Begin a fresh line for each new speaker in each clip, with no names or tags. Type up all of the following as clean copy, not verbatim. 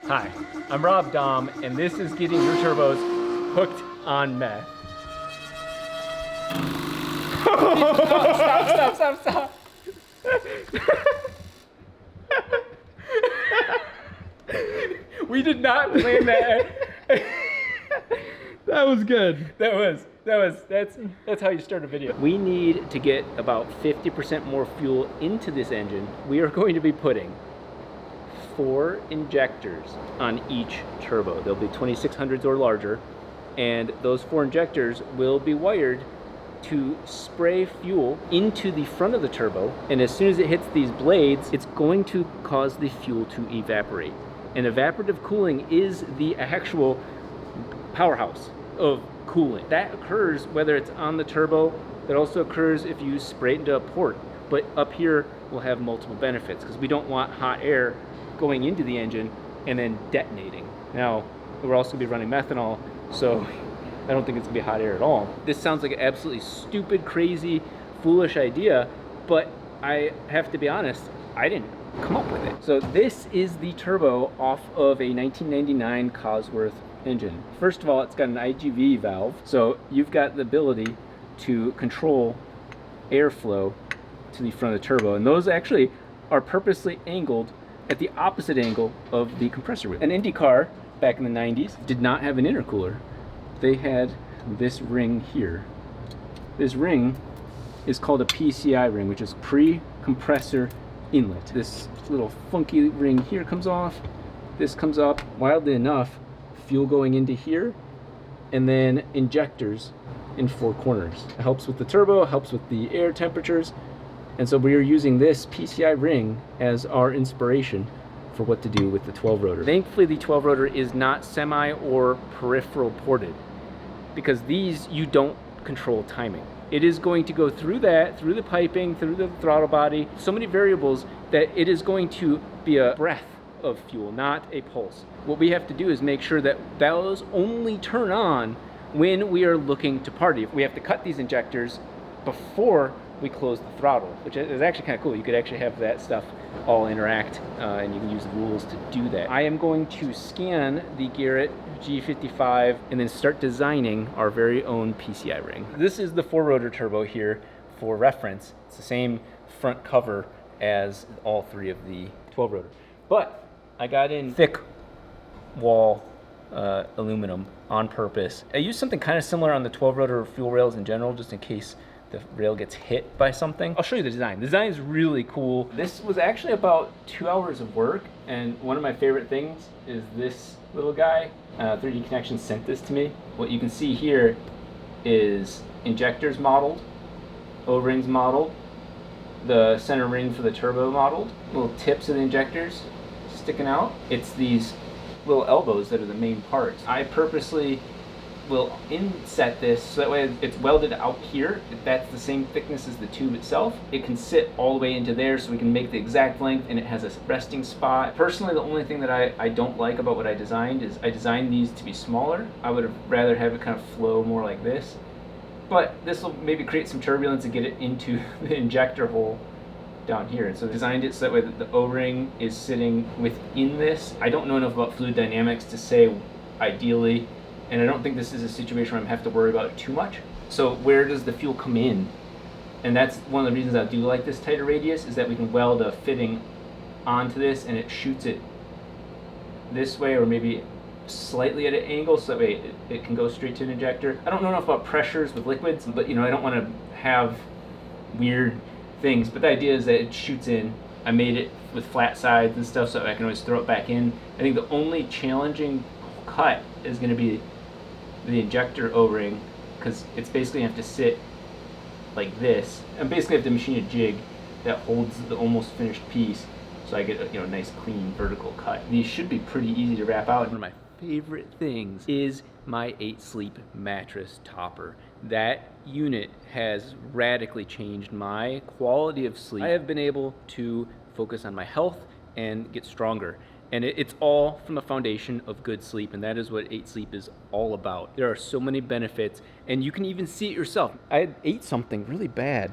Hi, I'm Rob Dahm, and this is getting your turbos hooked on meth. Stop. We did not plan that.
That was good.
That's how you start a video. We need to get about 50% more fuel into this engine. We are going to be putting 4 injectors on each turbo. They'll be 2600s or larger, and those 4 injectors will be wired to spray fuel into the front of the turbo, and as soon as it hits these blades, it's going to cause the fuel to evaporate. And evaporative cooling is the actual powerhouse of cooling. That occurs whether it's on the turbo. That also occurs if you spray it into a port. But up here we'll have multiple benefits because we don't want hot air going into the engine and then detonating. Now, we're also going to be running methanol, so I don't think it's going to be hot air at all. This sounds like an absolutely stupid, crazy, foolish idea, but I have to be honest, I didn't come up with it. So this is the turbo off of a 1999 Cosworth engine. First of all, it's got an IGV valve, so you've got the ability to control airflow to the front of the turbo, and those actually are purposely angled at the opposite angle of the compressor wheel. An Indy car back in the 90s did not have an intercooler. They had this ring here. This ring is called a PCI ring, which is pre-compressor inlet. This little funky ring here comes off, this comes up. Wildly enough, fuel going into here, and then injectors in 4 corners. It helps with the turbo, helps with the air temperatures, and so we are using this PCI ring as our inspiration for what to do with the 12 rotor. Thankfully, the 12 rotor is not semi or peripheral ported, because these you don't control timing. It is going to go through that, through the piping, through the throttle body, so many variables that it is going to be a breath of fuel, not a pulse. What we have to do is make sure that those only turn on when we are looking to party. We have to cut these injectors before we close the throttle, which is actually kind of cool. You could actually have that stuff all interact, and you can use the rules to do that. I am going to scan the Garrett G55 and then start designing our very own PCI ring. This is the 4-rotor turbo here for reference. It's the same front cover as all 3 of the 12-rotor. But I got in thick wall aluminum on purpose. I used something kind of similar on the 12-rotor fuel rails in general, just in case the rail gets hit by something. I'll show you the design. The design is really cool. This was actually about 2 hours of work, and one of my favorite things is this little guy. 3D Connection sent this to me. What you can see here is injectors modeled, O-rings modeled, the center ring for the turbo modeled, little tips of the injectors sticking out. It's these little elbows that are the main parts. I purposely will inset this so that way it's welded out here. If that's the same thickness as the tube itself, it can sit all the way into there, so we can make the exact length, and it has a resting spot. Personally, the only thing that I don't like about what I designed is I designed these to be smaller. I would have rather have it kind of flow more like this, but this will maybe create some turbulence and get it into the injector hole down here. And so I designed it so that way that the O-ring is sitting within this. I don't know enough about fluid dynamics to say ideally, and I don't think this is a situation where I'm have to worry about it too much. So where does the fuel come in? And that's one of the reasons I do like this tighter radius, is that we can weld a fitting onto this and it shoots it this way, or maybe slightly at an angle, so that way it can go straight to an injector. I don't know enough about pressures with liquids, but I don't want to have weird things, but the idea is that it shoots in. I made it with flat sides and stuff so I can always throw it back in. I think the only challenging cut is going to be the injector O-ring, because it's basically have to sit like this, and basically have to machine a jig that holds the almost finished piece, so I get a nice clean vertical cut. These should be pretty easy to wrap out. One of my favorite things is my 8-sleep mattress topper. That unit has radically changed my quality of sleep. I have been able to focus on my health and get stronger. And it's all from a foundation of good sleep, and that is what 8-Sleep is all about. There are so many benefits, and you can even see it yourself. I ate something really bad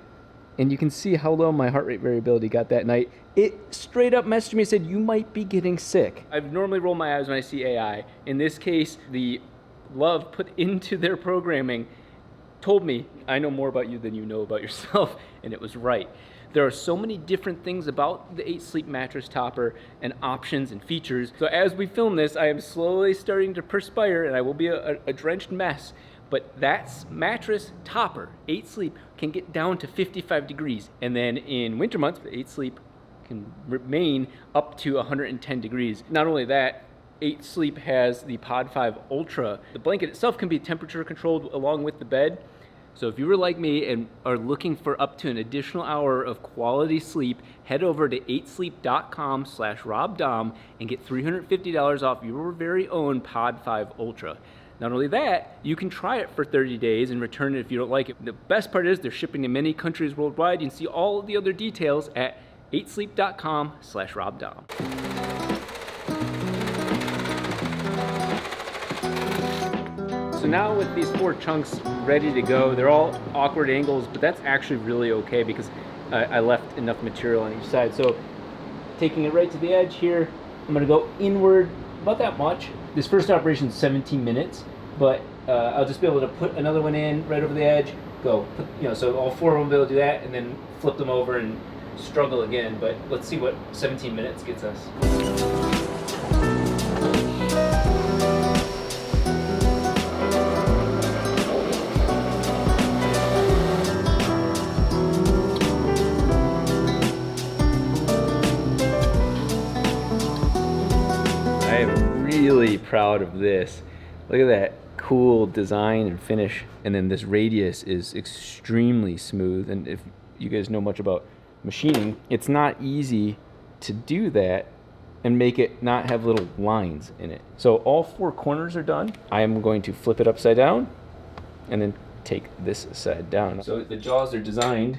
and you can see how low my heart rate variability got that night. It straight up messaged me and said, you might be getting sick. I normally roll my eyes when I see AI. In this case, the love put into their programming told me, I know more about you than you know about yourself, and it was right. There are so many different things about the 8 Sleep mattress topper and options and features. So as we film this, I am slowly starting to perspire and I will be a drenched mess. But that mattress topper, 8 Sleep, can get down to 55 degrees. And then in winter months, the 8 Sleep can remain up to 110 degrees. Not only that, 8 Sleep has the Pod 5 Ultra. The blanket itself can be temperature controlled along with the bed. So if you were like me and are looking for up to an additional hour of quality sleep, head over to 8sleep.com/RobDahm and get $350 off your very own Pod 5 Ultra. Not only that, you can try it for 30 days and return it if you don't like it. The best part is they're shipping to many countries worldwide. You can see all of the other details at 8sleep.com/RobDahm. So now with these 4 chunks ready to go, they're all awkward angles, but that's actually really okay because I left enough material on each side. So taking it right to the edge here, I'm gonna go inward about that much. This first operation is 17 minutes, but I'll just be able to put another one in right over the edge, go, so all 4 of them will be able to do that, and then flip them over and struggle again. But let's see what 17 minutes gets us. Really proud of this. Look at that cool design and finish, and then this radius is extremely smooth. And if you guys know much about machining, it's not easy to do that and make it not have little lines in it. So all 4 corners are done. I am going to flip it upside down and then take this side down. So the jaws are designed,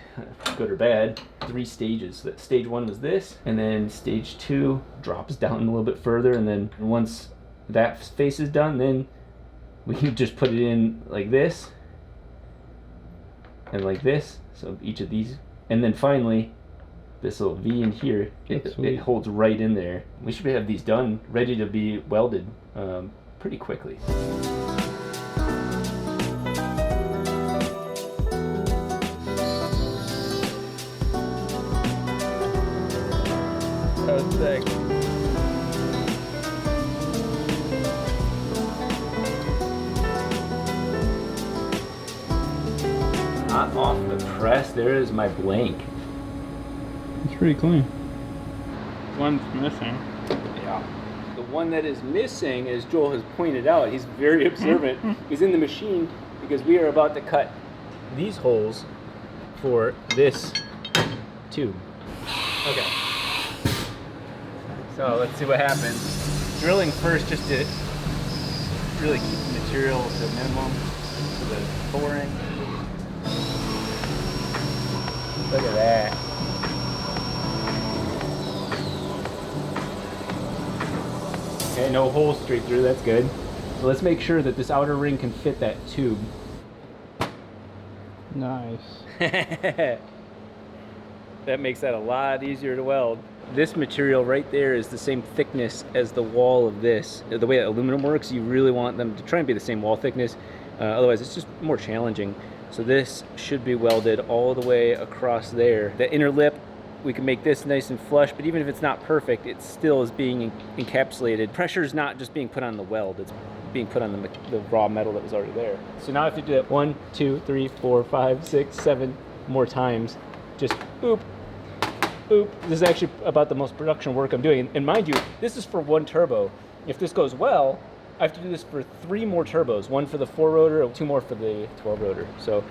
good or bad, 3 stages. Stage 1 was this, and then stage 2 drops down a little bit further, and then once that face is done, then we can just put it in like this and like this. So each of these, and then finally this little V in here, it holds right in there. We should have these done, ready to be welded pretty quickly. Sick. Not off the press, there is my blank.
It's pretty clean. One's missing.
Yeah. The one that is missing, as Joel has pointed out, he's very observant, is in the machine because we are about to cut these holes for this tube. Okay. So let's see what happens. Drilling first just to really keep the material to a minimum for the boring. Look at that. Okay, no holes straight through, that's good. So let's make sure that this outer ring can fit that tube.
Nice.
That makes that a lot easier to weld. This material right there is the same thickness as the wall of this. The way that aluminum works, you really want them to try and be the same wall thickness. Otherwise, it's just more challenging. So this should be welded all the way across there. The inner lip, we can make this nice and flush, but even if it's not perfect, it still is being encapsulated. Pressure is not just being put on the weld, it's being put on the raw metal that was already there. So now I have to do that 1, 2, 3, 4, 5, 6, 7 more times. Just boop. Oop, this is actually about the most production work I'm doing. And mind you, this is for 1 turbo. If this goes well, I have to do this for 3 more turbos. 1 for the 4 rotor and 2 more for the 12 rotor. So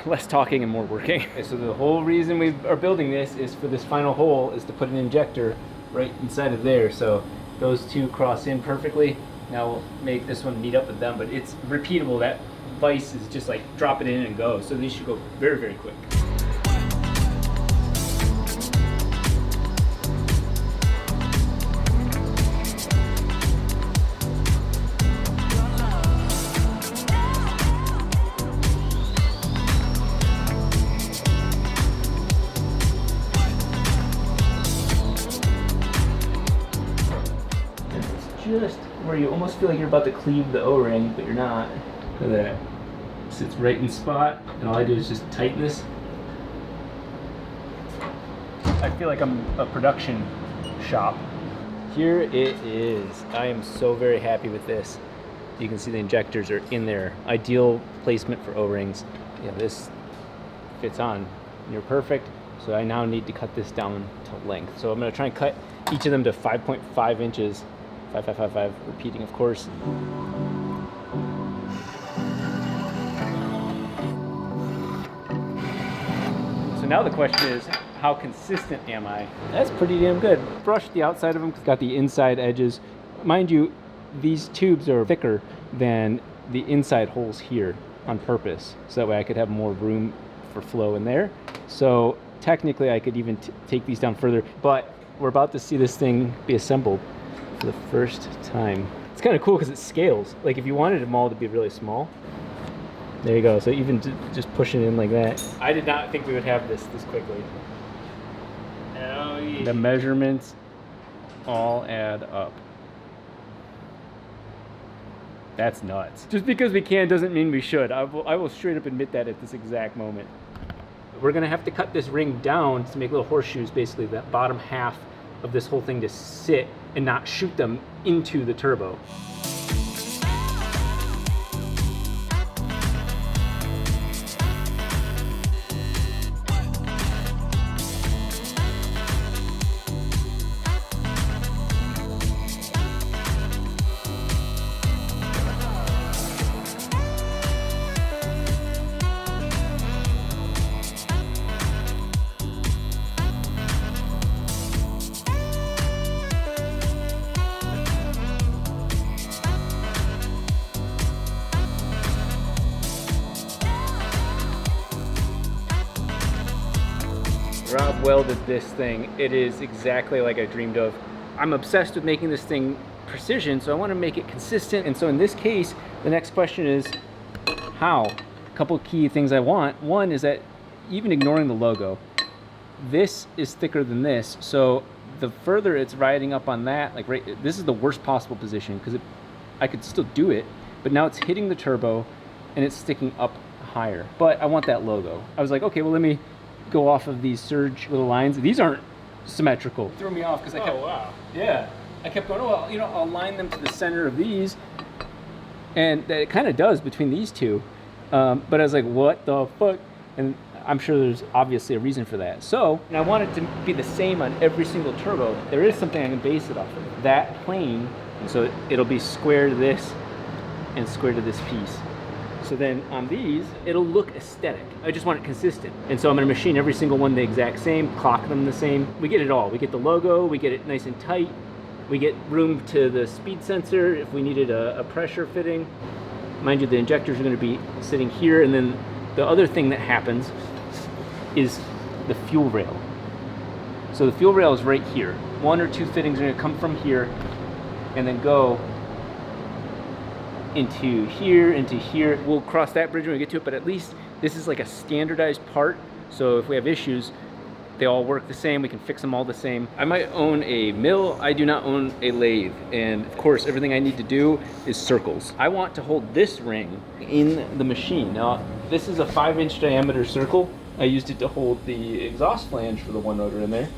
less talking and more working. Okay, so the whole reason we are building this is for this final hole is to put an injector right inside of there. So those 2 cross in perfectly. Now we'll make this one meet up with them, but it's repeatable. That vise is just like drop it in and go. So these should go very, very quick. where you almost feel like you're about to cleave the O-ring, but you're not. Look at that. It sits right in spot, and all I do is just tighten this. I feel like I'm a production shop. Here it is. I am so very happy with this. You can see the injectors are in there. Ideal placement for O-rings. Yeah, this fits on near perfect. So I now need to cut this down to length. So I'm gonna try and cut each of them to 5.5 inches. 5, repeating of course. So now the question is, how consistent am I? That's pretty damn good. Brush the outside of them, it's got the inside edges. Mind you, these tubes are thicker than the inside holes here on purpose. So that way I could have more room for flow in there. So technically I could even take these down further, but we're about to see this thing be assembled for the first time. It's kind of cool because it scales. Like if you wanted them all to be really small, there you go. So even just pushing in like that. I did not think we would have this quickly. Oh, yeah. The measurements all add up. That's nuts. Just because we can doesn't mean we should. I will straight up admit that at this exact moment. We're gonna have to cut this ring down to make little horseshoes, basically that bottom half of this whole thing to sit and not shoot them into the turbo. Rob welded this thing. It is exactly like I dreamed of. I'm obsessed with making this thing precision, so I want to make it consistent. And so in this case, the next question is how? A couple of key things I want. One is that even ignoring the logo, this is thicker than this. So the further it's riding up on that, like this is the worst possible position because I could still do it, but now it's hitting the turbo and it's sticking up higher. But I want that logo. I was like, okay, well let me go off of these surge little lines. These aren't symmetrical. It threw me off because I kept, yeah, I kept going, oh, well, you know, I'll line them to the center of these, and it kind of does between these two. But I was like, what the fuck? And I'm sure there's obviously a reason for that. So, and I want it to be the same on every single turbo. There is something I can base it off of. That plane, so it'll be square to this and square to this piece. So then on these, it'll look aesthetic. I just want it consistent. And so I'm gonna machine every single one the exact same, clock them the same. We get it all. We get the logo, we get it nice and tight. We get room to the speed sensor if we needed a pressure fitting. Mind you, the injectors are gonna be sitting here, and then the other thing that happens is the fuel rail. So the fuel rail is right here. One or two fittings are gonna come from here and then go into here. We'll cross that bridge when we get to it, but at least this is like a standardized part. So if we have issues, they all work the same. We can fix them all the same. I might own a mill. I do not own a lathe. And of course, everything I need to do is circles. I want to hold this ring in the machine. Now, this is a 5-inch diameter circle. I used it to hold the exhaust flange for the 1 rotor in there.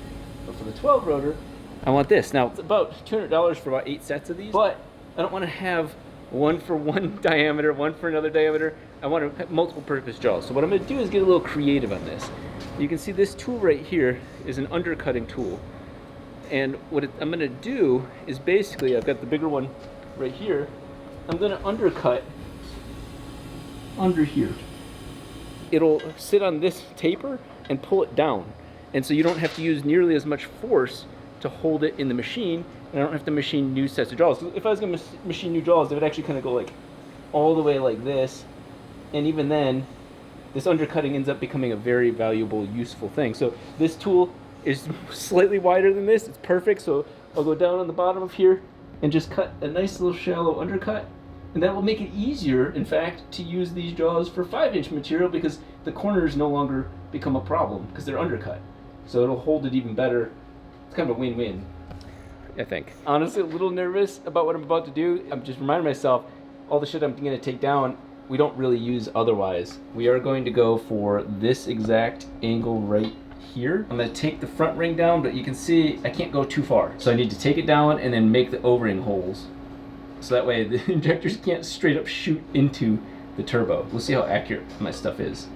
But for the 12 rotor, I want this. Now, it's about $200 for about 8 sets of these, but I don't want to have one for one diameter, one for another diameter. I want to have multiple purpose jaws. So what I'm going to do is get a little creative on this. You can see this tool right here is an undercutting tool. And what I'm going to do is basically, I've got the bigger one right here. I'm going to undercut under here. It'll sit on this taper and pull it down. And so you don't have to use nearly as much force to hold it in the machine, and I don't have to machine new sets of jaws. So if I was going to machine new jaws, they would actually kind of go like all the way like this, and even then, this undercutting ends up becoming a very valuable, useful thing. So this tool is slightly wider than this. It's perfect. So I'll go down on the bottom of here and just cut a nice little shallow undercut, and that will make it easier, in fact, to use these jaws for 5-inch material because the corners no longer become a problem because they're undercut. So it'll hold it even better. It's kind of a win-win. I think. Honestly, a little nervous about what I'm about to do. I'm just reminding myself, all the shit I'm gonna take down, we don't really use otherwise. We are going to go for this exact angle right here. I'm gonna take the front ring down, but you can see I can't go too far. So I need to take it down and then make the O-ring holes. So that way the injectors can't straight up shoot into the turbo. We'll see how accurate my stuff is.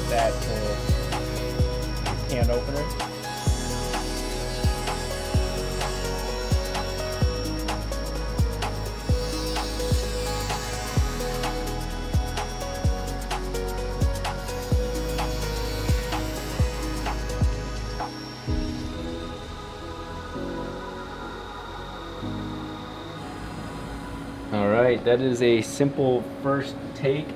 That can opener. All right, that is a simple first take.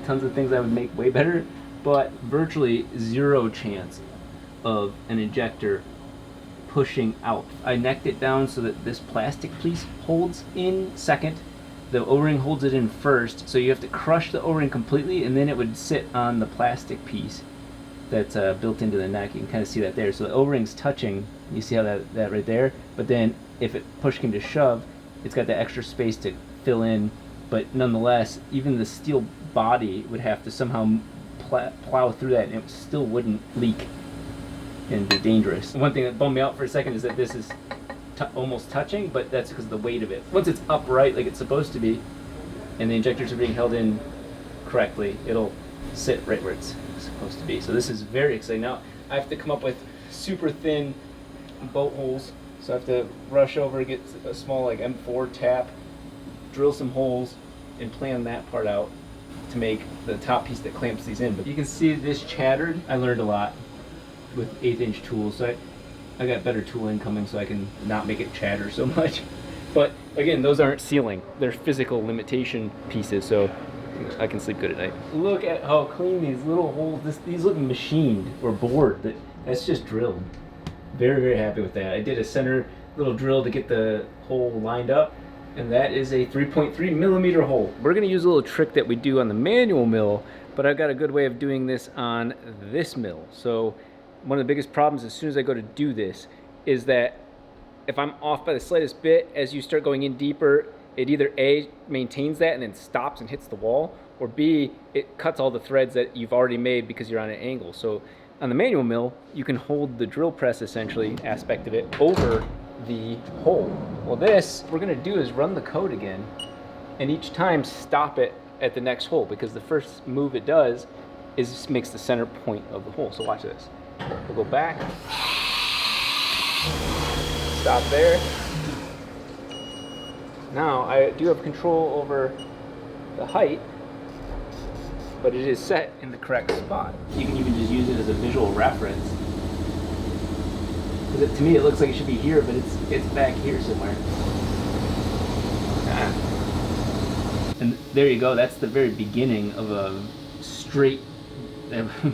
Tons of things I would make way better, but virtually zero chance of an injector pushing out. I necked it down so that this plastic piece holds in second. The O-ring holds it in first, so you have to crush the O-ring completely, and then it would sit on the plastic piece that's built into the neck. You can kind of see that there. So the O-ring's touching. You see how that right there? But then if it push came to shove, it's got that extra space to fill in, but nonetheless, even the steel body would have to somehow plow through that, and it still wouldn't leak and be dangerous. One thing that bummed me out for a second is that this is almost touching, but that's because of the weight of it. Once it's upright like it's supposed to be, and the injectors are being held in correctly, it'll sit right where it's supposed to be. So this is very exciting. Now I have to come up with super thin bolt holes, so I have to rush over, get a small like M4 tap, drill some holes, and plan that part out to make the top piece that clamps these in. But you can see this chattered. I learned a lot with 1/8" tools, so I got better tooling coming so I can not make it chatter so much. But again, those aren't sealing, they're physical limitation pieces, so I can sleep good at night. Look at how clean these little holes, these look machined or bored. That's just drilled. Very, very happy with that. I did a center little drill to get the hole lined up, and that is a 3.3 millimeter hole. We're gonna use a little trick that we do on the manual mill, but I've got a good way of doing this on this mill. So one of the biggest problems as soon as I go to do this is that if I'm off by the slightest bit, as you start going in deeper, it either A, maintains that and then stops and hits the wall, or B, it cuts all the threads that you've already made because you're on an angle. So on the manual mill, you can hold the drill press essentially aspect of it over the hole. Well, this we're gonna do is run the code again, and each time stop it at the next hole, because the first move it does is makes the center point of the hole. So watch this. We'll go back, stop there. Now I do have control over the height, but it is set in the correct spot. You can even just use it as a visual reference. Because to me it looks like it should be here, but it's back here somewhere. And there you go, that's the very beginning of a straight,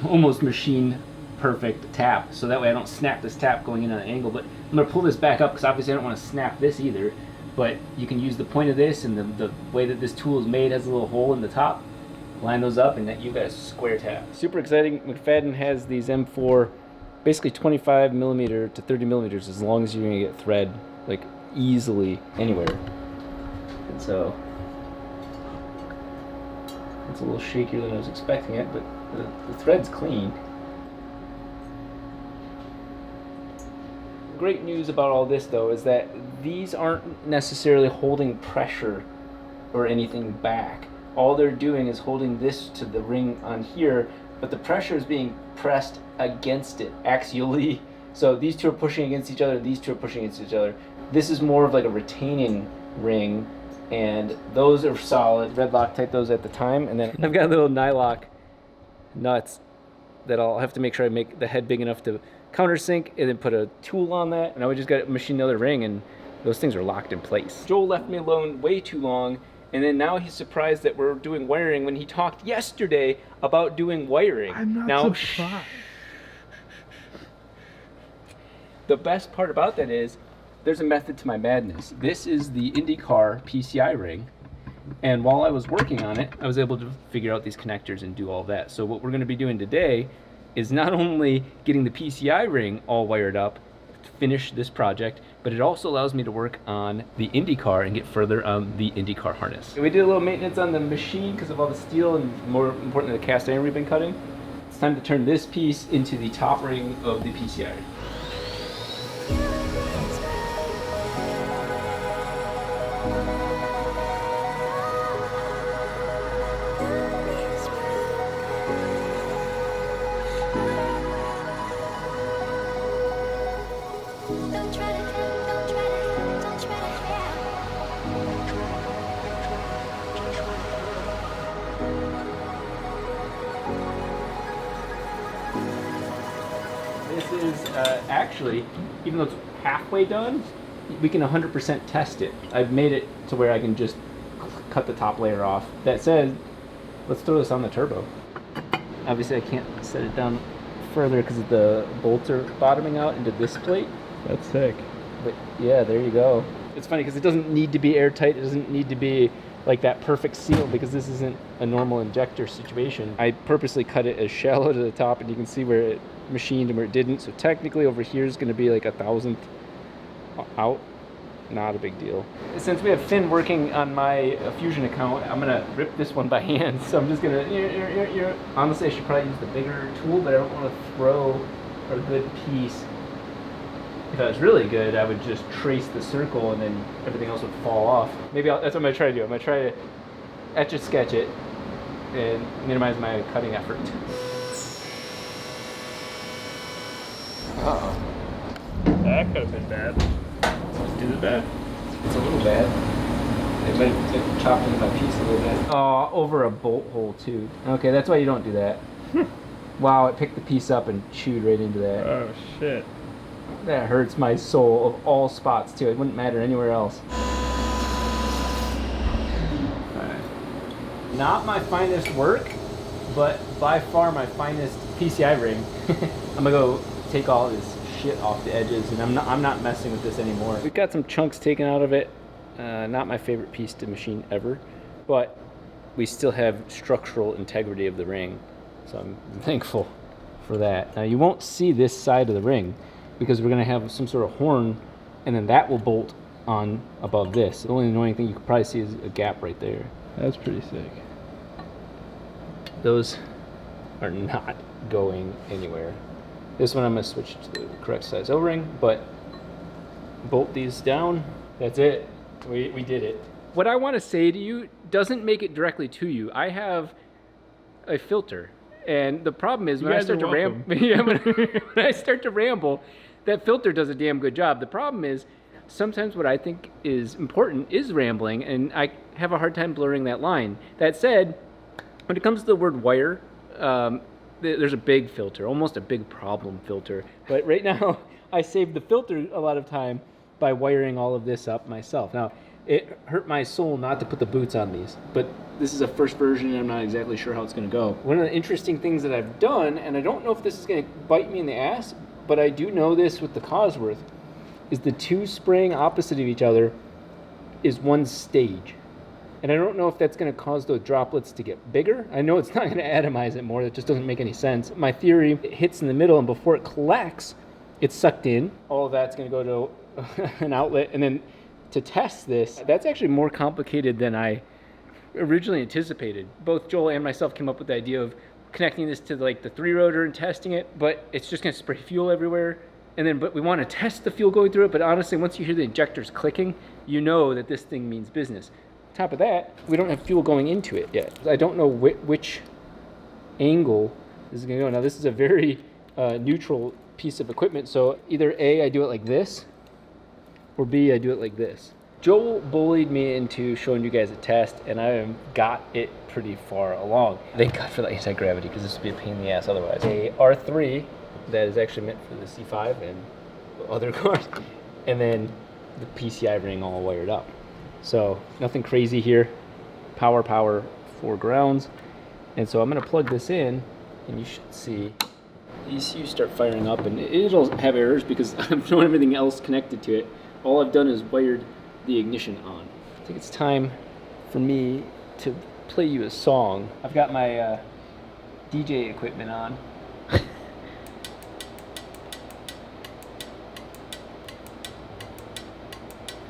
almost machine perfect tap. So that way I don't snap this tap going in on an angle, but I'm gonna pull this back up because obviously I don't want to snap this either. But you can use the point of this, and the way that this tool is made has a little hole in the top. Line those up and that you've got a square tap. Super exciting. McFadden has these M4, basically 25 millimeter to 30 millimeters, as long as you're gonna get thread like easily anywhere. And so it's a little shakier than I was expecting it, but the thread's clean. Great news about all this though is that these aren't necessarily holding pressure or anything back. All they're doing is holding this to the ring on here, but the pressure is being pressed against it axially. So these two are pushing against each other, these two are pushing against each other. This is more of like a retaining ring, and those are solid. Red Loctite those at the time, and then I've got little nylock nuts that I'll have to make sure I make the head big enough to countersink, and then put a tool on that, and I would just got to machine another ring, and those things are locked in place. Joel left me alone way too long, And then now he's surprised that we're doing wiring when he talked yesterday about doing wiring.
I'm not
now,
surprised.
The best part about that is there's a method to my madness. This is the IndyCar PCI ring. And while I was working on it, I was able to figure out these connectors and do all that. So what we're going to be doing today is not only getting the PCI ring all wired up to finish this project, but it also allows me to work on the IndyCar and get further on the IndyCar harness. We did a little maintenance on the machine because of all the steel and, more importantly, the cast iron we've been cutting. It's time to turn this piece into the top ring of the PCI ring. This is actually, even though it's halfway done, we can 100% test it. I've made it to where I can just cut the top layer off. That said, let's throw this on the turbo. Obviously I can't set it down further because the bolts are bottoming out into this plate.
That's sick.
But yeah, there you go. It's funny because it doesn't need to be airtight. It doesn't need to be like that perfect seal because this isn't a normal injector situation. I purposely cut it as shallow to the top, and you can see where it machined and where it didn't. So technically over here is going to be like 1,000th out. Not a big deal. Since we have Finn working on my Fusion account, I'm going to rip this one by hand. So I'm just going to, honestly I should probably use the bigger tool, but I don't want to throw a good piece. If that was really good, I would just trace the circle and then everything else would fall off. Maybe that's what I'm going to try to do. I'm going to try to etch it, sketch it, and minimize my cutting effort. Uh-oh.
That could have been bad.
Is it bad? It's a little bad. It might have chopped into my piece a little bit. Oh, over a bolt hole too. Okay, that's why you don't do that. Wow, it picked the piece up and chewed right into that.
Oh shit.
That hurts my soul of all spots too. It wouldn't matter anywhere else. Alright. Not my finest work, but by far my finest PCI ring. I'm gonna go take all this shit off the edges, and I'm not messing with this anymore. We've got some chunks taken out of it. Not my favorite piece to machine ever, but we still have structural integrity of the ring, so I'm thankful for that. Now you won't see this side of the ring because we're going to have some sort of horn, and then that will bolt on above this. The only annoying thing you could probably see is a gap right there.
That's pretty sick.
Those are not going anywhere. This one I'm going to switch to the correct size O-ring, but bolt these down. That's it. We did it. What I want to say to you doesn't make it directly to you. I have a filter, and the problem is when I start to ramble, when I start to ramble, that filter does a damn good job. The problem is sometimes what I think is important is rambling, and I have a hard time blurring that line. That said, when it comes to the word wire, there's a big filter, almost a big problem filter. But right now, I saved the filter a lot of time by wiring all of this up myself. Now, it hurt my soul not to put the boots on these, but this is a first version and I'm not exactly sure how it's gonna go. One of the interesting things that I've done, and I don't know if this is gonna bite me in the ass, but I do know this with the Cosworth, is the two spraying opposite of each other is one stage. And I don't know if that's going to cause those droplets to get bigger. I know it's not going to atomize it more. That just doesn't make any sense. My theory, it hits in the middle, and before it collects, it's sucked in. All of that's going to go to an outlet. And then to test this, that's actually more complicated than I originally anticipated. Both Joel and myself came up with the idea of connecting this to like the 3-rotor and testing it, but it's just going to spray fuel everywhere. And then, but we want to test the fuel going through it. But honestly, once you hear the injectors clicking, you know that this thing means business. Top of that, we don't have fuel going into it yet. I don't know which angle this is going to go. Now this is a very neutral piece of equipment, so either A, I do it like this, or B, I do it like this. Joel bullied me into showing you guys a test, and I got it pretty far along. Thank God for the anti-gravity, because this would be a pain in the ass otherwise. A R3 that is actually meant for the C5 and other cars, and then the PCI ring all wired up. So nothing crazy here. power, 4 grounds. And so I'm going to plug this in, and you should see these ECUs start firing up, and it'll have errors because I don't have everything else connected to it. All I've done is wired the ignition on. I think it's time for me to play you a song. I've got my DJ equipment on.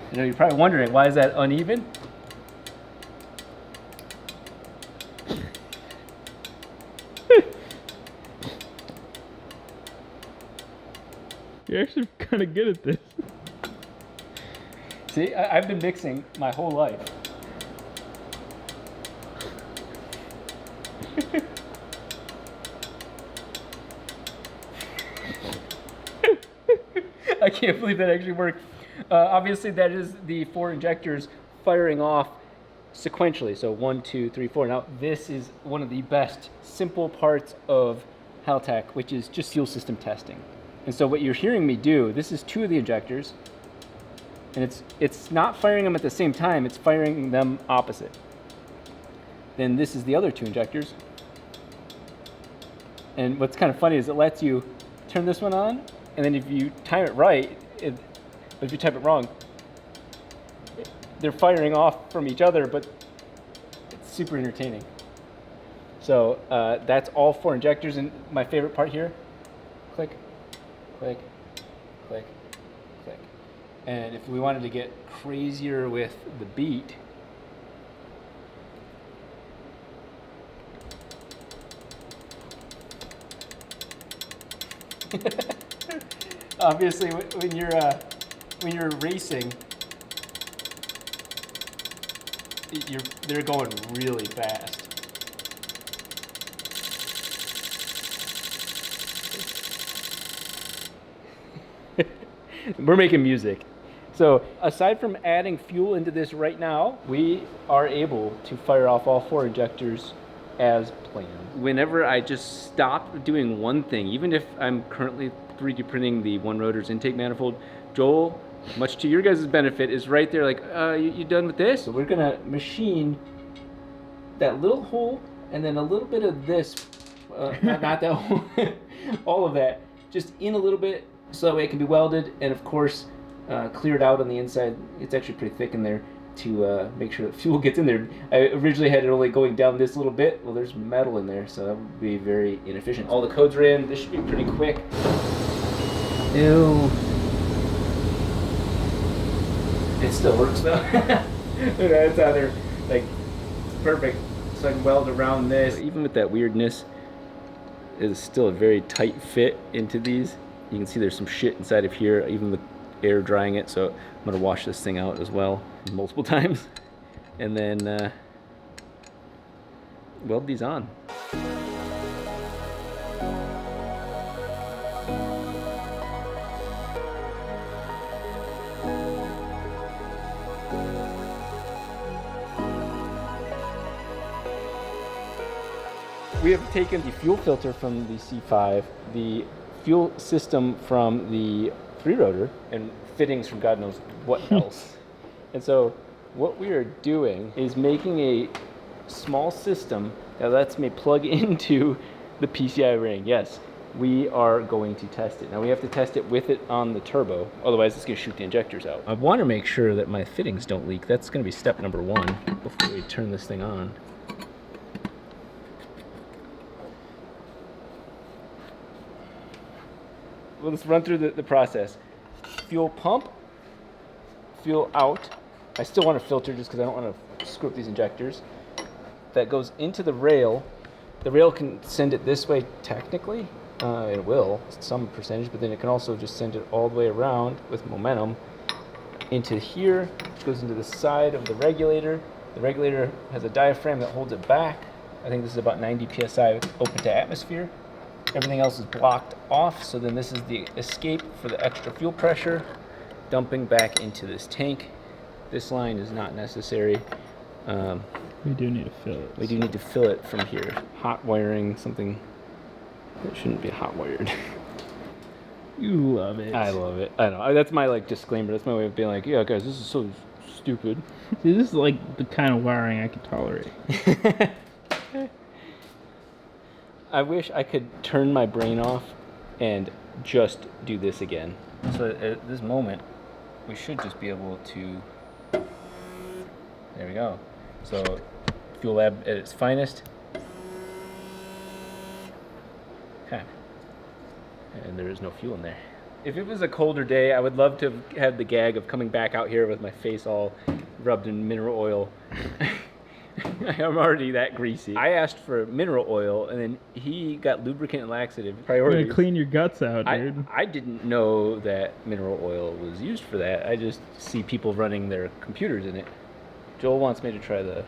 You know, you're probably wondering, why is that uneven?
You're actually kind of good at this.
See, I've been mixing my whole life. I can't believe that actually worked. Obviously, that is the 4 injectors firing off sequentially. So 1, 2, 3, 4. Now, this is one of the best simple parts of Haltech, which is just fuel system testing. And so what you're hearing me do, this is 2 of the injectors, and it's not firing them at the same time, it's firing them opposite. Then this is the other 2 injectors. And what's kind of funny is it lets you turn this one on, and then if you time it right, but if you type it wrong, they're firing off from each other, but it's super entertaining. So that's all 4 injectors, and my favorite part here, click, click, click, click. And if we wanted to get crazier with the beat, obviously when you're racing, they're going really fast. We're making music. So aside from adding fuel into this right now, we are able to fire off all 4 injectors as planned. Whenever I just stop doing one thing, even if I'm currently 3D printing the 1 rotor's intake manifold, Joel, much to your guys' benefit, is right there like, you done with this? So we're gonna machine that little hole and then a little bit of this, not that hole, all of that, just in a little bit so that way it can be welded and of course cleared out on the inside. It's actually pretty thick in there to make sure that fuel gets in there. I originally had it only going down this little bit. Well, there's metal in there, so that would be very inefficient. All the codes are in. This should be pretty quick. Ew. It still works though. It's out there, like, perfect. So I can weld around this. Even with that weirdness, it's still a very tight fit into these. You can see there's some shit inside of here, even with air drying it. So I'm gonna wash this thing out as well, multiple times, and then weld these on. We have taken the fuel filter from the C5, the fuel system from the 3-rotor, and fittings from God knows what else. And so what we are doing is making a small system that lets me plug into the PCI ring. Yes, we are going to test it. Now we have to test it with it on the turbo, otherwise it's going to shoot the injectors out. I want to make sure that my fittings don't leak. That's going to be step number 1 before we turn this thing on. Well, let's run through the process. Fuel pump, fuel out. I still want to filter just because I don't want to screw up these injectors. That goes into the rail. The rail can send it this way technically. It will, some percentage, but then it can also just send it all the way around with momentum into here, which goes into the side of the regulator. The regulator has a diaphragm that holds it back. I think this is about 90 psi open to atmosphere. Everything else is blocked off, so then this is the escape for the extra fuel pressure, dumping back into this tank. This line is not necessary.
We do need to fill it.
We do need to fill it from here. Hot wiring, something that shouldn't be hot wired.
You love it.
I love it. I know. That's my like disclaimer. That's my way of being like, yeah, guys, this is so stupid.
See, this is like the kind of wiring I can tolerate.
I wish I could turn my brain off and just do this again. So at this moment, we should just be able to, there we go. So Fuel Lab at its finest. Okay. And there is no fuel in there. If it was a colder day, I would love to have had the gag of coming back out here with my face all rubbed in mineral oil. I'm already that greasy. I asked for mineral oil, and then he got lubricant and laxative
You're
priorities.
gonna clean your guts out, dude.
I didn't know that mineral oil was used for that. I just see people running their computers in it. Joel wants me to try the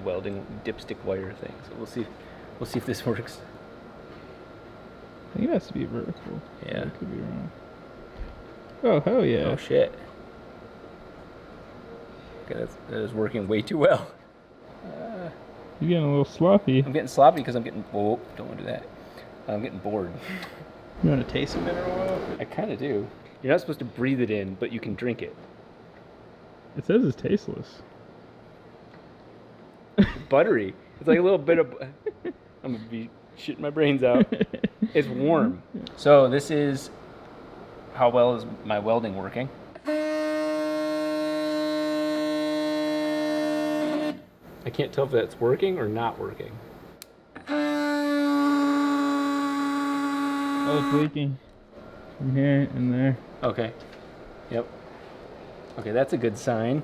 welding dipstick wire thing, so we'll see if this works.
I think it has to be vertical.
Yeah.
I could be wrong. Oh, hell yeah.
Oh shit. Okay, that is working way too well.
You're getting a little sloppy.
I'm getting sloppy because I'm getting, whoa, don't want to do that. I'm getting bored.
You want to taste some mineral oil?
I kind of do. You're not supposed to breathe it in, but you can drink it.
It says it's tasteless.
It's buttery. It's like a little bit of, I'm going to be shitting my brains out. It's warm. So this is how well is my welding working. I can't tell if that's working or not working.
Oh, it's leaking. From here and there.
Okay. Yep. Okay, that's a good sign.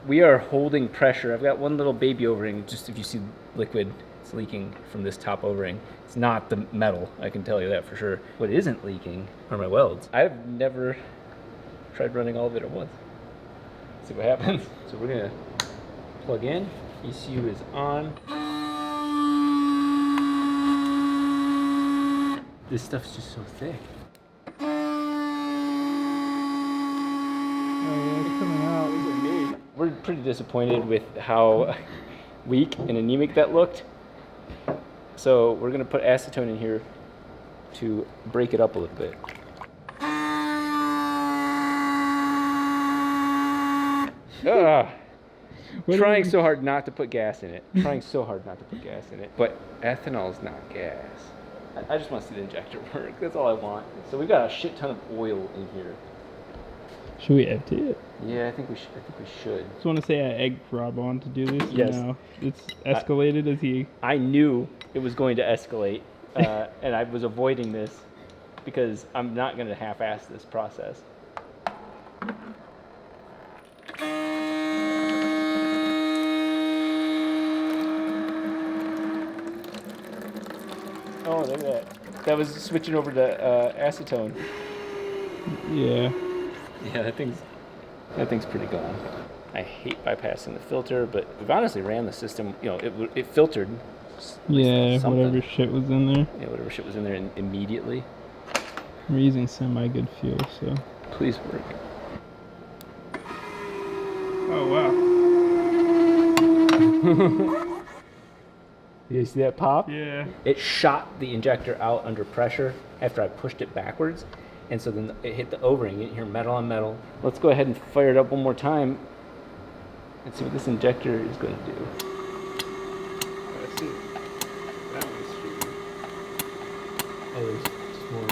We are holding pressure. I've got one little baby O-ring. Just if you see liquid, it's leaking from this top O-ring. It's not the metal, I can tell you that for sure. What isn't leaking are my welds. I've never tried running all of it at once. Let's see what happens. So we're gonna plug in. ECU is on. This stuff's just so thick.
Oh, yeah, it's coming out.
Look at me. We're pretty disappointed with how weak and anemic that looked. So we're gonna put acetone in here to break it up a little bit. Trying so hard not to put gas in it. Trying so hard not to put gas in it. But ethanol is not gas. I just want to see the injector work. That's all I want. So we've got a shit ton of oil in here.
Should we empty it?
Yeah, I think we should.
Just want to say I egged Rob on to do this.
Yes.
Now it's escalated as he.
I knew it was going to escalate, and I was avoiding this because I'm not going to half-ass this process. Oh, look at that. That was switching over to acetone.
Yeah.
Yeah, that thing's pretty gone. I hate bypassing the filter, but we've honestly ran the system. You know, it filtered.
Yeah,
something.
whatever shit was in there.
Yeah, whatever shit was in there immediately.
We're using semi-good fuel, so.
Please work.
Oh wow.
You see that pop?
Yeah.
It shot the injector out under pressure after I pushed it backwards, and so then it hit the O-ring. You can hear metal on metal. Let's go ahead and fire it up one more time and see what this injector is going to do.
Let's see. That one's shooting.
Oh, there's just more.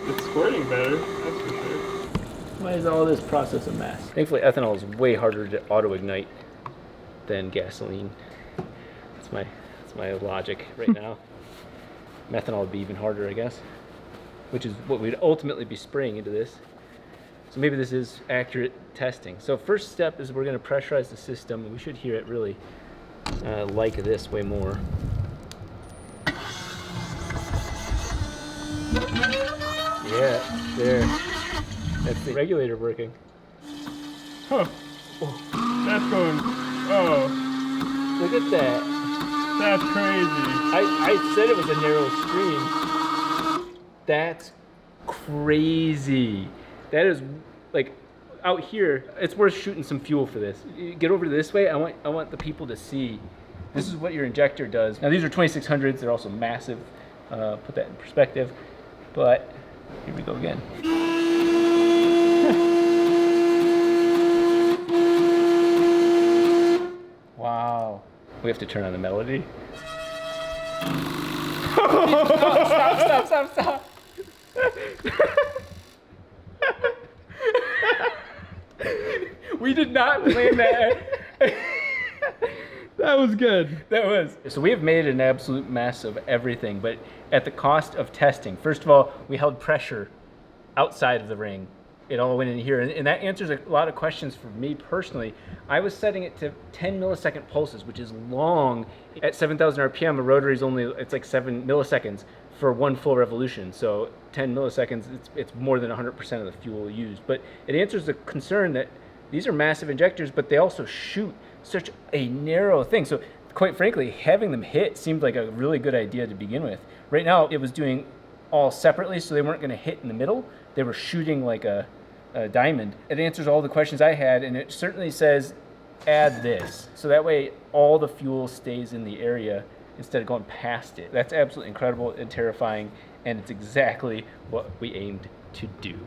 It's squirting better, that's for sure.
Why is all this process a mess? Thankfully, ethanol is way harder to auto-ignite than gasoline. That's my logic right now. Methanol would be even harder, I guess, which is what we'd ultimately be spraying into this. So maybe this is accurate testing. So first step is we're going to pressurize the system. We should hear it really like this way more. Yeah, there. That's the regulator working.
Huh.
Oh,
That's going. Oh,
look at that.
that's crazy.
I said it was a narrow stream. That's crazy. That is like out here. It's worth shooting some fuel for this. You get over this way. I want the people to see. This is what your injector does. Now these are 2600s. They're also massive. Put that in perspective. But Here we go again. Wow. We have to turn on the melody. Stop. We did not plan that.
That was good.
That was. So we have made an absolute mess of everything, but at the cost of testing. First of all, we held pressure outside of the ring. It all went in here, and that answers a lot of questions for me personally. I was setting it to 10 millisecond pulses, which is long. At 7,000 RPM, a rotary is only, it's like 7 milliseconds for one full revolution. So 10 milliseconds, it's more than 100% of the fuel used. But it answers the concern that these are massive injectors, but they also shoot such a narrow thing. So quite frankly, having them hit seemed like a really good idea to begin with. Right now, it was doing all separately, so they weren't going to hit in the middle. They were shooting like a diamond. It answers all the questions I had, and it certainly says add this. So that way all the fuel stays in the area instead of going past it. That's absolutely incredible and terrifying, and it's exactly what we aimed to do.